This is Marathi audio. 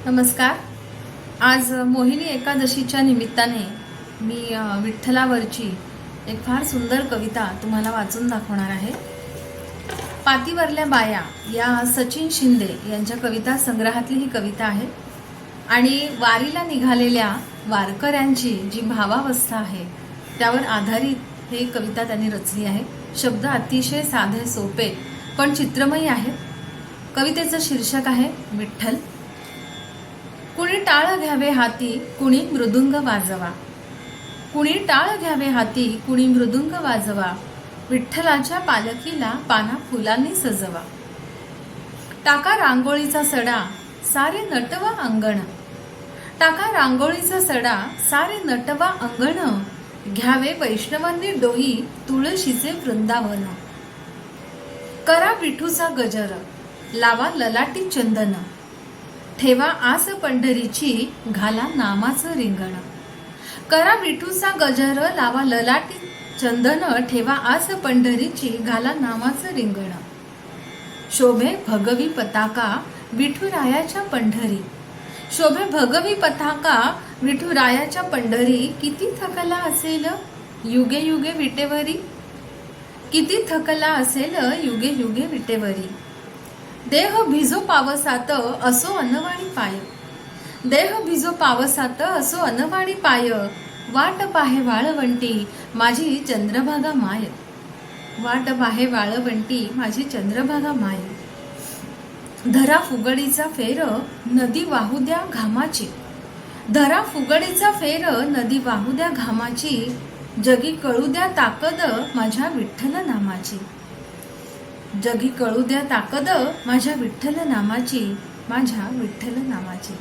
नमस्कार। आज मोहिनी एकादशीच्या निमित्ताने मी विठ्ठलावरची एक फार सुंदर कविता तुम्हाला वाचून दाखवणार आहे। पातीवरल्या बाया या सचिन शिंदे यांच्या कविता संग्रहातली ही कविता आहे आणि वारीला निघालेल्या वारकऱ्यांची जी भावावस्था आहे त्यावर आधारित ही कविता त्यांनी रचली आहे। शब्द अतिशय साधे सोपे पण चित्रमयी आहेत। कवितेचं शीर्षक आहे विठ्ठल। कुणी टाळ घ्यावे हाती कुणी मृदुंग वाजवा, कुणी टाळ घ्यावे हाती कुणी मृदुंग वाजवा, विठ्ठलाच्या पालखीला पाना फुलांनी सजवा। टाका रांगोळीचा सडा सारे नटवा अंगण, टाका रांगोळीचा सडा सारे नटवा अंगण, घ्यावे वैष्णवांनी डोई तुळशीचे वृंदावन। करा विठूचा गजर लावा ललाटी चंदन, ठेवा आस पंढरीची घाला नामाचं रिंगण। करा विठूचा गजर लावा ललाटी चंदन, ठेवा आस पंढरीची घाला नामाचं रिंगण। शोभे भगवी पताका विठुरायाच्या पंढरी, शोभे भगवी पताका विठुरायाच्या पंढरी, किती थकला असेल युगे युगे विटेवरी, किती थकला असेल युगे युगे विटेवरी। देह भिजो पावसात असो अनवाणी पाय, देह भिजो पावसात असो अनवाणी पाय, वाट पाहे वाळवंटी माझी चंद्रभागा माय, वाट पाहे वाळवंटी माझी चंद्रभागा माय। धरा फुगडीचा फेर नदी वाहू द्या घामाची, धरा फुगडीचा फेर नदी वाहू द्या घामाची, जगी कळू द्या ताकद माझ्या विठ्ठल नामाची, जगी कळू द्या ताकद माझ्या विठ्ठल नामाची, माझ्या विठ्ठल नामाची।